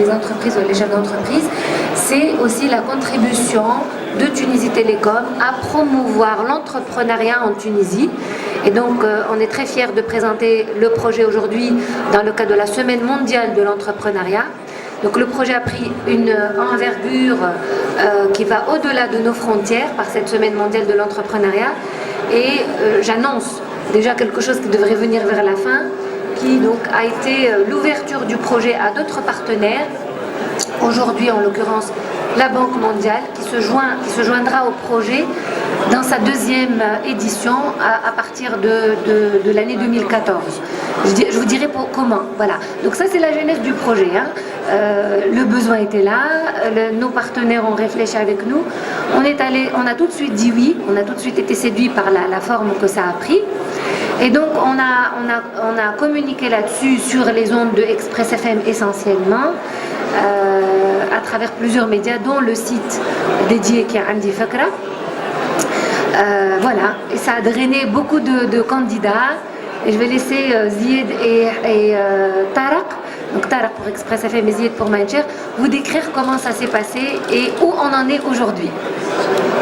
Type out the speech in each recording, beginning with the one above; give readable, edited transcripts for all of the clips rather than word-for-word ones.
les entreprises ou les chefs d'entreprise, c'est aussi la contribution de Tunisie Télécom à promouvoir l'entrepreneuriat en Tunisie. Et donc, on est très fiers de présenter le projet aujourd'hui dans le cadre de la Semaine mondiale de l'entrepreneuriat. Donc, le projet a pris une envergure qui va au-delà de nos frontières par cette Semaine mondiale de l'entrepreneuriat. Et j'annonce déjà quelque chose qui devrait venir vers la fin, qui donc a été l'ouverture du projet à d'autres partenaires. Aujourd'hui, en l'occurrence, la Banque mondiale qui se joindra au projet dans sa deuxième édition à partir de l'année 2014. Je vous dirai comment. Voilà. Donc ça, c'est la genèse du projet. Le besoin était là, nos partenaires ont réfléchi avec nous. On a tout de suite dit oui, on a tout de suite été séduits par la forme que ça a pris. Et donc on a communiqué là-dessus sur les ondes de Express FM essentiellement, à travers plusieurs médias, dont le site dédié qui est Andi Fakra. Voilà, et ça a drainé beaucoup de candidats. Et je vais laisser Zied et Tarak, donc Tarak pour Express FM et Zied pour Mindshare, vous décrire comment ça s'est passé et où on en est aujourd'hui.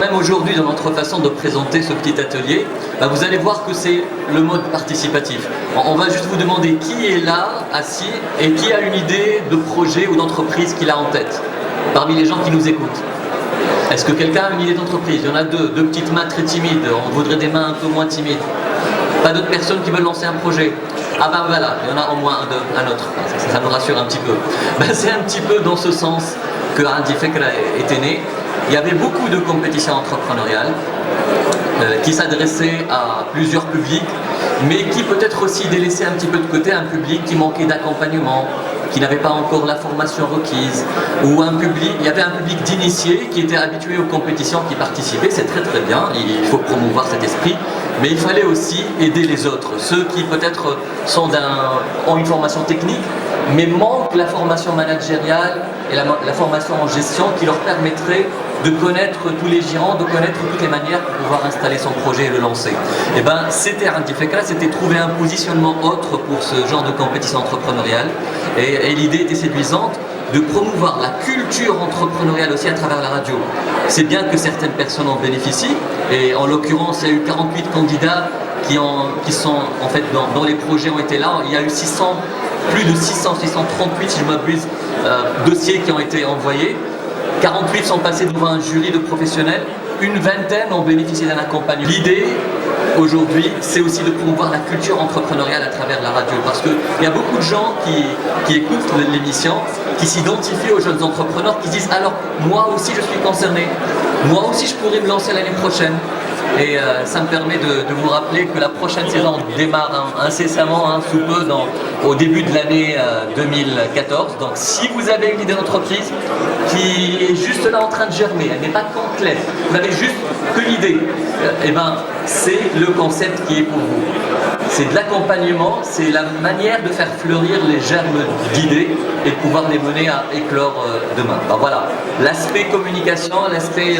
Même aujourd'hui, dans notre façon de présenter ce petit atelier, vous allez voir que c'est le mode participatif. On va juste vous demander qui est là, assis, et qui a une idée de projet ou d'entreprise qu'il a en tête, parmi les gens qui nous écoutent. Est-ce que quelqu'un a une idée d'entreprise? Il y en a deux petites mains très timides, on voudrait des mains un peu moins timides. Pas d'autres personnes qui veulent lancer un projet? Ah ben voilà, il y en a au moins un autre, ça nous rassure un petit peu. C'est un petit peu dans ce sens que Andi Fakra était né. Il y avait beaucoup de compétitions entrepreneuriales qui s'adressaient à plusieurs publics, mais qui peut-être aussi délaissaient un petit peu de côté un public qui manquait d'accompagnement, qui n'avait pas encore la formation requise, ou il y avait un public d'initiés qui était habitué aux compétitions, qui participaient, c'est très très bien, il faut promouvoir cet esprit, mais il fallait aussi aider les autres, ceux qui peut-être ont une formation technique, mais manquent la formation managériale et la formation en gestion qui leur permettrait de connaître tous les gérants, de connaître toutes les manières pour pouvoir installer son projet et le lancer. Et ben, c'était Andi Fakra, c'était trouver un positionnement autre pour ce genre de compétition entrepreneuriale. Et l'idée était séduisante de promouvoir la culture entrepreneuriale aussi à travers la radio. C'est bien que certaines personnes en bénéficient, et en l'occurrence, il y a eu 48 candidats qui sont en fait dans les projets ont été là. Il y a eu plus de 638 si je m'abuse, dossiers qui ont été envoyés. 48 sont passés devant un jury de professionnels, une vingtaine ont bénéficié d'un accompagnement. L'idée aujourd'hui, c'est aussi de promouvoir la culture entrepreneuriale à travers la radio, parce qu'il y a beaucoup de gens qui écoutent l'émission, qui s'identifient aux jeunes entrepreneurs, qui disent alors moi aussi je suis concerné, moi aussi je pourrais me lancer l'année prochaine. Et ça me permet de vous rappeler que la prochaine saison démarre incessamment, sous peu, au début de l'année 2014. Donc si vous avez une idée d'entreprise qui est juste là en train de germer, elle n'est pas complète, vous avez juste que l'idée, et ben c'est le concept qui est pour vous. C'est de l'accompagnement, c'est la manière de faire fleurir les germes d'idées et de pouvoir les mener à éclore demain. Alors voilà, l'aspect communication, l'aspect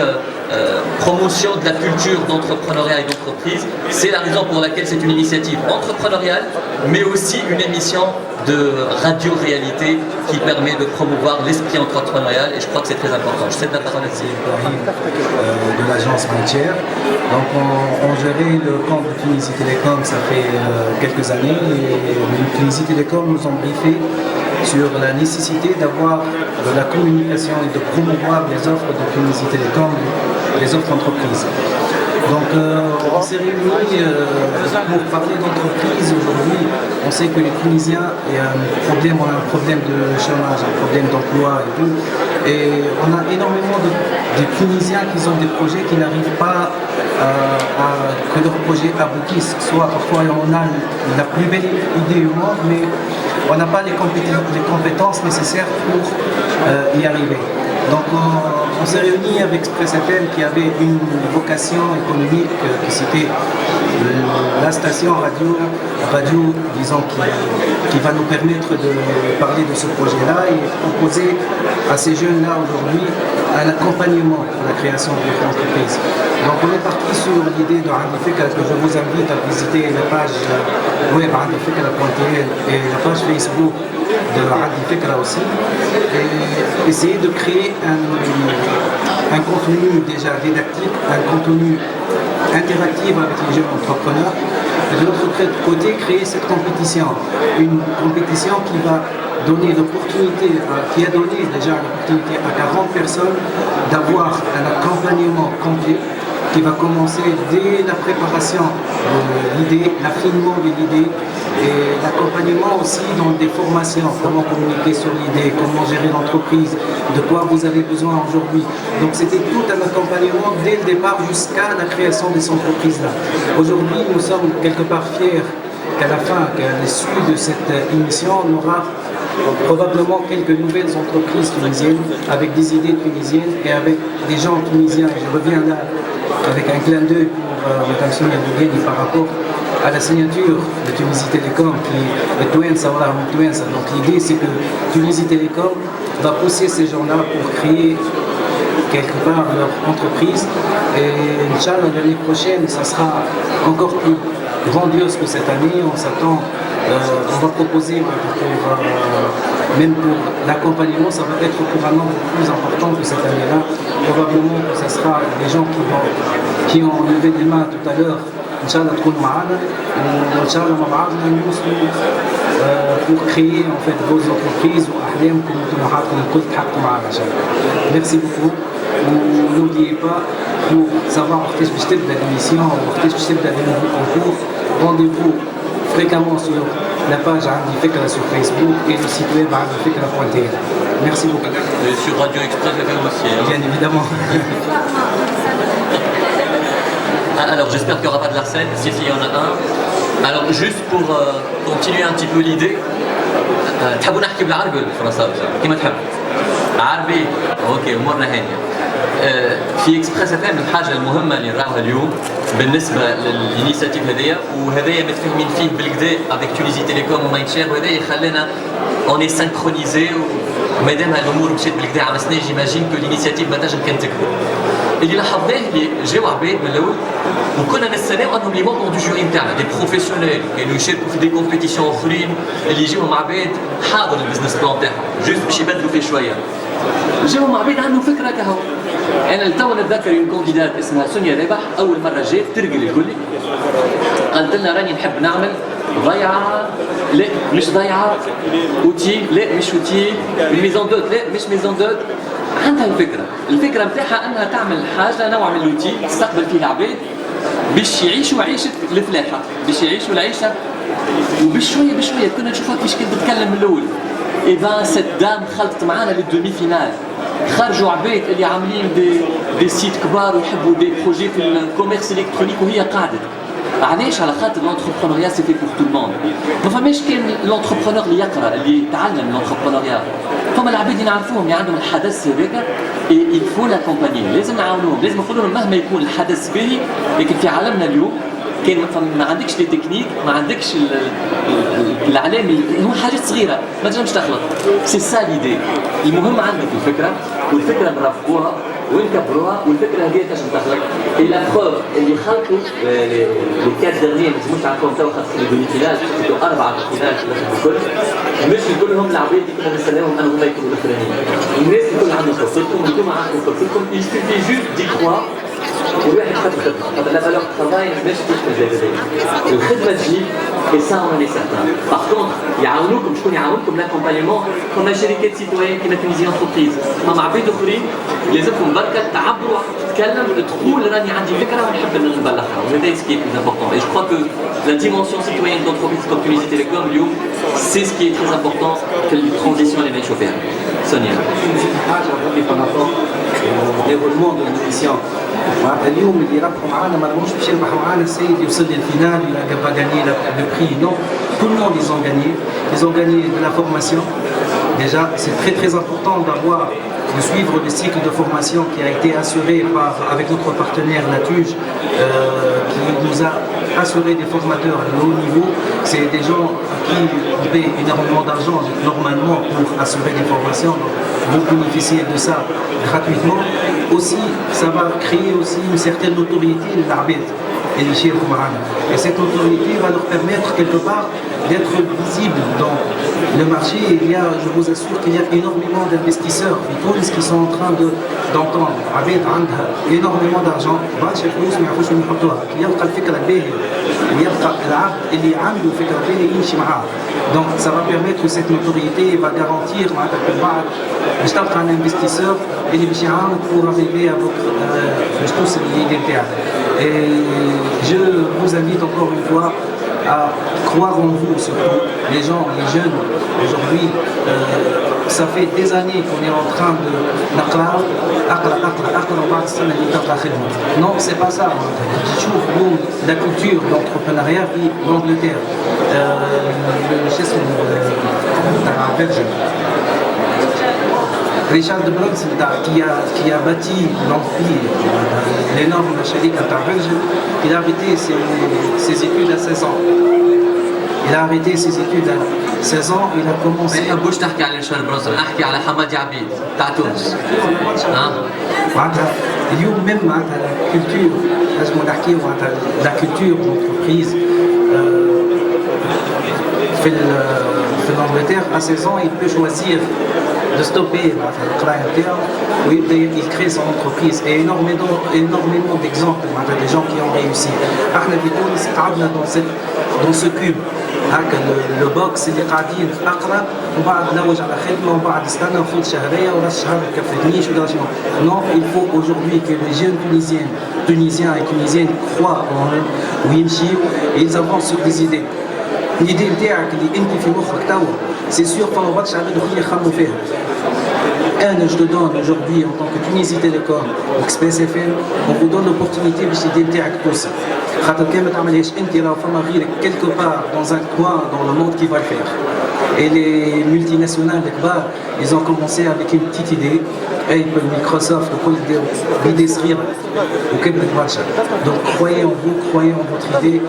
promotion de la culture d'entrepreneuriat et d'entreprise, c'est la raison pour laquelle c'est une initiative entrepreneuriale, mais aussi une émission de radio-réalité qui permet de promouvoir l'esprit entrepreneurial, et je crois que c'est très important. Je cède la parole à de l'agence Mindshare. Donc on gérait le camp de Tunisie Télécom, ça fait quelques années, et Tunisie Télécom nous ont briefé sur la nécessité d'avoir de la communication et de promouvoir les offres de Tunisie Télécom, les offres entreprises. Donc on s'est réunis pour parler d'entreprise. Aujourd'hui, on sait que les Tunisiens ont un problème de chômage, un problème d'emploi et tout. Et on a énormément de Tunisiens qui ont des projets qui n'arrivent pas à que leurs projets aboutissent. Soit parfois on a la plus belle idée du monde, mais on n'a pas les compétences nécessaires pour y arriver. Donc on s'est réunis avec Express FM qui avait une vocation économique, qui c'était la station radio disons, qui va nous permettre de parler de ce projet-là et proposer à ces jeunes-là aujourd'hui un accompagnement pour la création de notre entreprise. Donc on est parti sur l'idée de Andi Fakra, que je vous invite à visiter la page web andifakra.tl et la page Facebook de Adi Fikra aussi, et essayer de créer un contenu déjà didactique, un contenu interactif avec les jeunes entrepreneurs, et de l'autre côté créer cette compétition, une compétition qui va donner l'opportunité, qui a donné déjà l'opportunité à 40 personnes d'avoir un accompagnement complet qui va commencer dès la préparation de l'idée, l'affinement de l'idée et l'accompagnement aussi dans des formations, comment communiquer sur l'idée, comment gérer l'entreprise, de quoi vous avez besoin aujourd'hui. Donc c'était tout un accompagnement dès le départ jusqu'à la création de ces entreprises-là. Aujourd'hui, nous sommes quelque part fiers qu'à la fin, qu'à l'issue de cette émission, on aura probablement quelques nouvelles entreprises tunisiennes avec des idées tunisiennes et avec des gens tunisiens. Je reviens là avec un clin d'œil pour Mme Sonia Dougueni par rapport à la signature de Tunisie Télécom qui est Touensa. Donc l'idée c'est que Tunisie Télécom va pousser ces gens-là pour créer quelque part leur entreprise et Inch'Allah l'année prochaine ça sera encore plus grandiose que cette année. On s'attend, on va proposer même pour l'accompagnement, ça va être pour un nombre plus important que cette année-là. Probablement que ce sera les gens qui ont levé les mains tout à l'heure. Inch'Allah تكون معنا وإنشاءالله مع بعضنا نوصلوا pour créer en fait vos entreprises وأحلامكم وطموحاتكم الكل تحققوا معنا إن شاء الله. Merci beaucoup. N'oubliez pas pour savoir وقتاش باش تبدا l'émission وقتاش باش تبدا les nouveaux concours. Rendez-vous fréquemment sur la page Adi Fikra sur Facebook et le site web adifikra.tl. Merci beaucoup. Et sur Radio Express FM aussi. Hein. Bien évidemment. Alors j'espère qu'il n'y aura pas de l'arsène, si il y en a un. Alors juste pour continuer un petit peu l'idée, تحبوا نحكي بالعربي ولا بالفرنساوي؟ كيما تحب. عربي، اوكي امورنا هانية. في اكسبريس اف ام الحاجة المهمة اللي نراوها اليوم بالنسبة للانيسياتيف هذيا وهذايا متفاهمين فيه بالكدا افيك تونيزي تيليكوم وماينشير وهذايا يخلينا اون اي سانكرونيزي ومادام الامور مشات بالكدا على سنة جيماجين كو الانيسياتيف ما تنجم كان تكبر. اللي لاحظناه اللي جاو عباد من الاول وكنا نستناو انهم لي مونبر دو جوري نتاعنا دي بروفيسيونيل كانوا يشاركوا في دي كومبيتيسيون اخرين اللي يجيهم عباد حاضر البزنس بلان تاعهم جوست باش يبدلوا فيه شويه. جاهم عباد عندهم فكره كهو. انا لتو نتذكر اون كونديدات اسمها سونيا رابح اول مره جات ترقل الكل قالت لنا راني نحب نعمل ضيعه لا مش ضيعه اوتي لا مش اوتي ميزون دوت لا مش ميزون دوت. عندها الفكرة نتاعها انها تعمل حاجة نوع من اللوتي تستقبل فيه العباد باش يعيشوا عيشة الفلاحة باش يعيشوا العيشة وبشوية بشوية كنا نشوفها كيفاش كانت تتكلم من الأول. إذا سيت دام خلطت معانا للدومي فينال خرجوا عباد اللي عاملين دي سيت كبار ويحبوا دي بروجي في الكوميرس الكترونيك وهي قاعدة. علاش؟ على خاطر l'entrepreneuriat c'est fait pour tout le monde. ما فماش كان l'entrepreneur اللي يقرا اللي يتعلم l'entrepreneuriat. فما العباد نعرفوهم اللي عندهم الحدث هذاك il faut l'accompagner. لازم نعاونوهم، لازم نقولوا لهم مهما يكون الحدث باهي لكن في عالمنا اليوم كان ما عندكش لي تكنيك ما عندكش العلامه هو حاجات صغيره ما تنجمش تخلط. سي سا ليدي. المهم عندك الفكره والفكره نرافقوها ونكبروها والفكره هذه تنجم تخلق. اي لا بروف اللي خلقوا لي كات ديرنيير ما تسموش عندكم تو خاطر لي دونيتيلاج اربعه دونيتيلاج الكل مش كلهم العباد اللي كنا نستناهم انهم يكونوا الاخرانيين. الناس الكل عندهم فرصتكم وانتم عندكم فرصتكم. il suffit juste d'y croire والواحد يحط الخدمه. خاطر لا فالور ترافاي ماش تشتغل زي الخدمه تجي اي سا اون اني سيرتان. باغ كونتر يعاونوكم شكون يعاونكم لاكومبانيمون كما شركات سيتويان كيما تونيزي انتربريز مع عباد اخرين لازمكم بركه تعبروا تتكلم تقول راني عندي فكره ونحب نبلغها وهذا سكي بلوز امبورطون. اي جو كخوا كو لا ديمونسيون سيتويان d'entreprise comme Tunisie Télécom اليوم سي سكي تري امبورطون في الترانزيسيون اللي نعيشوا فيها. سونيا حاجه par rapport au déroulement de l'émission. اليوم اللي ربحوا معانا ما راهمش باش يربحوا معانا السيد يوصل للفينال il va gagner le prix. Non, tout le monde ils ont gagné. Ils ont gagné de la formation. Déjà, c'est très très important de suivre le cycle de formation qui a été assuré avec notre partenaire La Tuge, qui nous a assuré des formateurs de haut niveau. C'est des gens qui paient énormément d'argent normalement pour assurer des formations. Donc, vous bénéficiez de ça gratuitement. Aussi, ça va créer aussi une certaine notoriété de l'arbitre et les chefs. Et cette notoriété va leur permettre quelque part d'être visible dans Le marché, je vous assure qu'il y a énormément d'investisseurs في تونس qui sont en train d'entendre عباد عندها énormément d'argent برشا فلوس ما يعرفوش وين يحطوها يلقى الفكره الباهيه ويلقى العقد اللي عنده فكره باهيه يمشي معاه. Donc ça va permettre que cette notoriété va garantir معناتها من بعد باش تلقى un investisseur اللي باش يعاونك pour arriver à votre باش توصل لليدي نتاعك. Et je vous invite encore une fois à croire en vous, surtout les gens, les jeunes. Aujourd'hui, ça fait des années qu'on est en train de non, c'est pas ça. Je trouve la culture d'entrepreneuriat en Angleterre. Richard Branson qui a bâti l'empire, l'énorme Sharika Virgin, il a arrêté ses études à 16 ans. Il a arrêté ses études à 16 ans, il a commencé... ما نحبوش تحكي على ريشارد برانسون، احكي على حمادي عبيد تاع تونس. معناتها اليوم même معناتها الكولتور لازم نحكيو معناتها لا كولتور d'entreprise في الأنجلترا à 16 ans il peut choisir de stopper القرايه نتاعو ويبدا il crée son entreprise et énormément d'exemples معناتها des gens qui ont réussi. احنا في تونس قعدنا dans ce cube هكا لو بوكس اللي قاعدين اقرا وبعد نوج على خدمه وبعد استنى نفوت شهريه ولا الشهر ما كفتنيش ولا شنو. Non, il faut aujourd'hui que les jeunes tunisiens et tunisiennes croient en eux ويمشيو et ils avancent sur des idées. l'idée نتاعك اللي انت في مخك توا c'est sûr فما برشا عباد اخرين يخمموا فيها. Je te donne aujourd'hui en tant que Tunisie Télécom ou Express FM, on vous donne l'opportunité باش l'idée نتاعك توصل. خاطر كان ما تعملهاش انت راه فما غيرك quelque part dans un coin dans le monde qui va le faire. Et les multinationales الكبار ils ont commencé avec une petite idée. Apple, Microsoft, وكل idée صغيرة وكبرت برشا. Donc croyez en vous, croyez en votre idée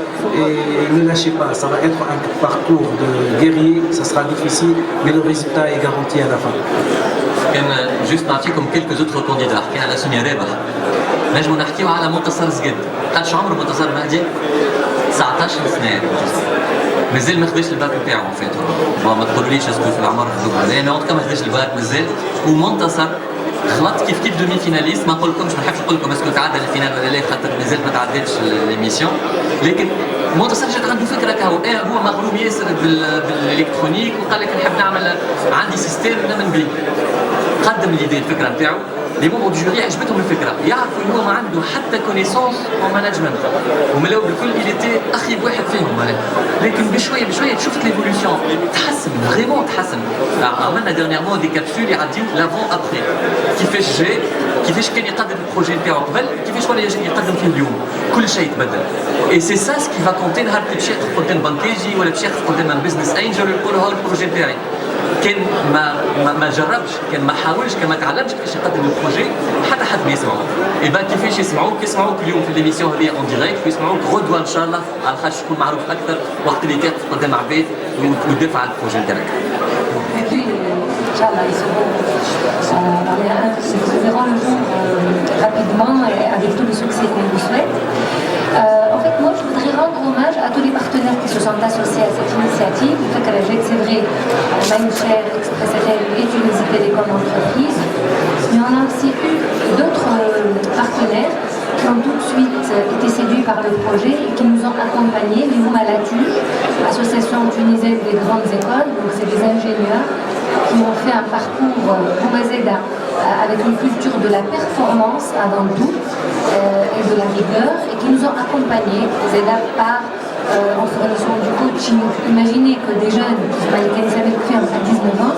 et ne lâchez pas. Ça va être un parcours de guerrier, ça sera difficile, mais le résultat est garanti à la fin. كان جوست نعطيكم كيلكوز اوتر كونديدا حكينا على سونيا رابح نجمو نحكيو على منتصر زقد قداش عمر منتصر مهدي 19 سنه مازال ما خداش الباك نتاعو فات ما تقولوليش اسكو في العمر خذوها انا وقتها ما خداش الباك مازال ومنتصر خلط كيف دومي فيناليست ما نقولكمش ما نحبش نقول لكم اسكو تعدى الفينال ولا لا خاطر مازال ما تعداتش ليميسيون لكن منتصر جات عنده فكره كهو هو مغروم ياسر بالالكترونيك وقال لك نحب نعمل عندي سيستم نمن بيه قدم ليدي الفكره نتاعو لي مونبر دو جوري عجبتهم الفكره يعرفوا انه ما عنده حتى كونيسونس او مانجمنت وملاو بالكل اليتي اخيب واحد فيهم معناها لكن بشويه شفت ليفولوسيون تحسن فريمون تحسن عملنا ديرنييرمون دي كابسول يعديو لافون ابري كيفاش كان يقدم البروجي نتاعو قبل كيفاش ولا يقدم فيه اليوم كل شيء تبدل اي سي سا سكي فا كونتي نهار باش يدخل قدام بنكيجي ولا باش يدخل قدام بزنس انجل ويقول له البروجي نتاعي كان ما جربش كان ما حاولش كان ما تعلمش كيفاش يقدم البروجي حتى حد ما يسمعوه اي كيفاش يسمعوك كل يوم في ليميسيون هذه اون ديريكت ويسمعوك غدوه ان شاء الله على خاطر تكون معروف اكثر وقت اللي تقف قدام عباد وتدافع على البروجي نتاعك. Inch'Allah, ils se verront le jour rapidement et avec tout le succès qu'on vous souhaite. En fait, moi, je voudrais rendre hommage à tous les partenaires qui se sont associés à cette initiative. Le fait qu'elle a c'est vrai, Mindshare, Express FM et Tunisie Télécom Entreprise. Mais on a aussi eu d'autres partenaires qui ont tout de suite été séduits par le projet et qui nous ont accompagnés. Les Moumalatu, association tunisienne des grandes écoles, donc c'est des ingénieurs qui ont fait un parcours Boumazeda avec une culture de la performance avant tout et de la rigueur et qui nous ont accompagnés, Zeda par en fournissant du coaching. Imaginez que des jeunes qui avaient fait à 19 ans,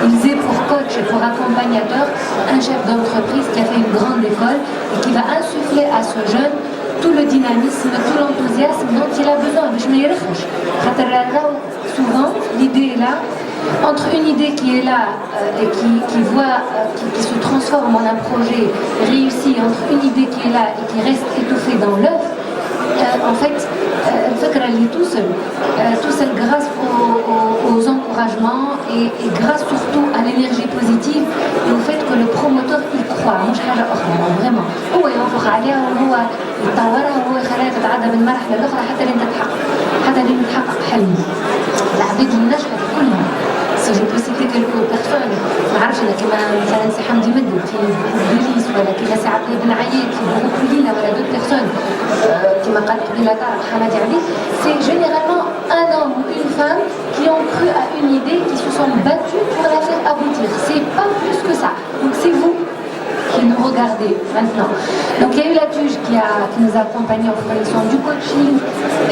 ils aient pour coach et pour accompagnateur un chef d'entreprise qui a fait une grande école et qui va insuffler à ce jeune tout le dynamisme, tout l'enthousiasme dont il a besoin. Souvent, l'idée est là, entre une idée qui est là et qui se transforme en un projet réussi, entre une idée qui est là et qui reste étouffée dans l'œuf, en fait, elle est tout seul grâce aux encouragements et grâce surtout à l'énergie positive et au fait que le promoteur il croit مش حاجة أخرى vraiment هو ينفخ عليها وهو يطورها وهو يخليها تتعدى من مرحلة لأخرى حتى لين تحقق حلمه العباد اللي نجحت كلهم si je peux citer quelques personnes, ما عرفش أنا كما مثلا سي حمدي مدد في بيريس ولا كما سي عبد بن عياد في بروكلينا ولا d'autres personnes كما قال قبيلة طارق حمادي علي, c'est généralement un homme ou une femme qui ont cru à une idée, qui se sont battus pour la faire aboutir. C'est pas plus que ça. Donc c'est vous qui nous regardez maintenant. Donc il y a eu la TUJ qui nous a accompagnés en formation du coaching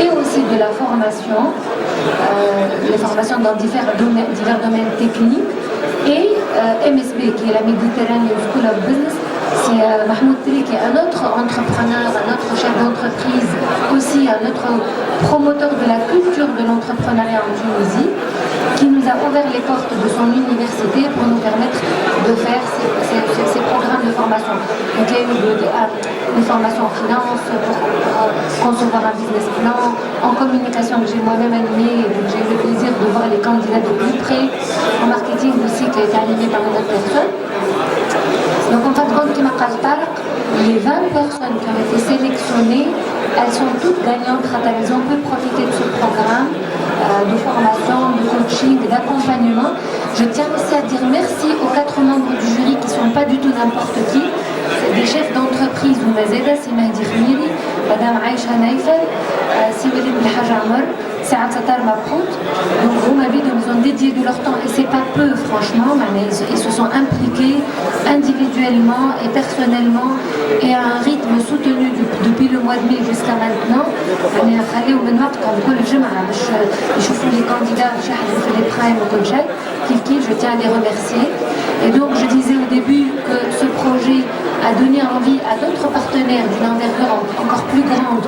et aussi de la formation, les formations dans divers domaines techniques, et MSB qui est la Mediterranean School of Business. C'est Mahmoud Tiri qui est un autre entrepreneur, un autre chef d'entreprise, aussi un autre promoteur de la culture de l'entrepreneuriat en Tunisie, qui nous a ouvert les portes de son université pour nous permettre de faire ces programmes de formation. Donc il y a eu des formations en finance, pour concevoir un business plan, en communication que j'ai moi-même animée, donc j'ai eu le plaisir de voir les candidats de plus près, en marketing aussi qui a été animé par une autre personne. Donc en fin de compte, les 20 personnes qui ont été sélectionnées, elles sont toutes gagnantes. Elles ont pu profiter de ce programme de formation, de coaching, d'accompagnement. Je tiens aussi à dire merci aux 4 membres du jury qui ne sont pas du tout n'importe qui. C'est des chefs d'entreprise, c'est Mahdi Khmiri, Madame Aïcha Naïfel, c'est Walid Belhaj Amar, c'est Absatar Mabrout. Donc ils ont dédié de leur temps, et c'est pas peu franchement, mais ils se sont impliqués individuellement et personnellement et à un rythme soutenu depuis le mois de mai jusqu'à maintenant. Les candidats, les primes, je tiens à les remercier. Et donc je disais au début que ce projet a donné envie à d'autres partenaires d'une envergure encore plus grande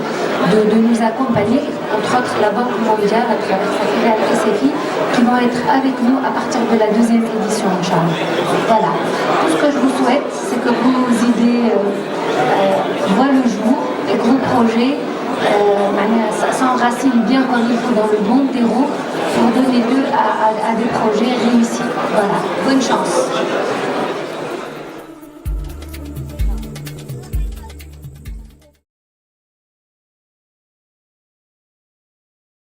de nous accompagner, entre autres la Banque mondiale à travers sa filiale SFI, qui vont être avec nous à partir de la 2e édition, Inch'Allah. Voilà. Tout ce que je vous souhaite, c'est que vos idées voient le jour, et que vos projets s'enracinent bien comme il faut dans le bon terreau pour donner lieu à des projets réussis. Voilà. Bonne chance.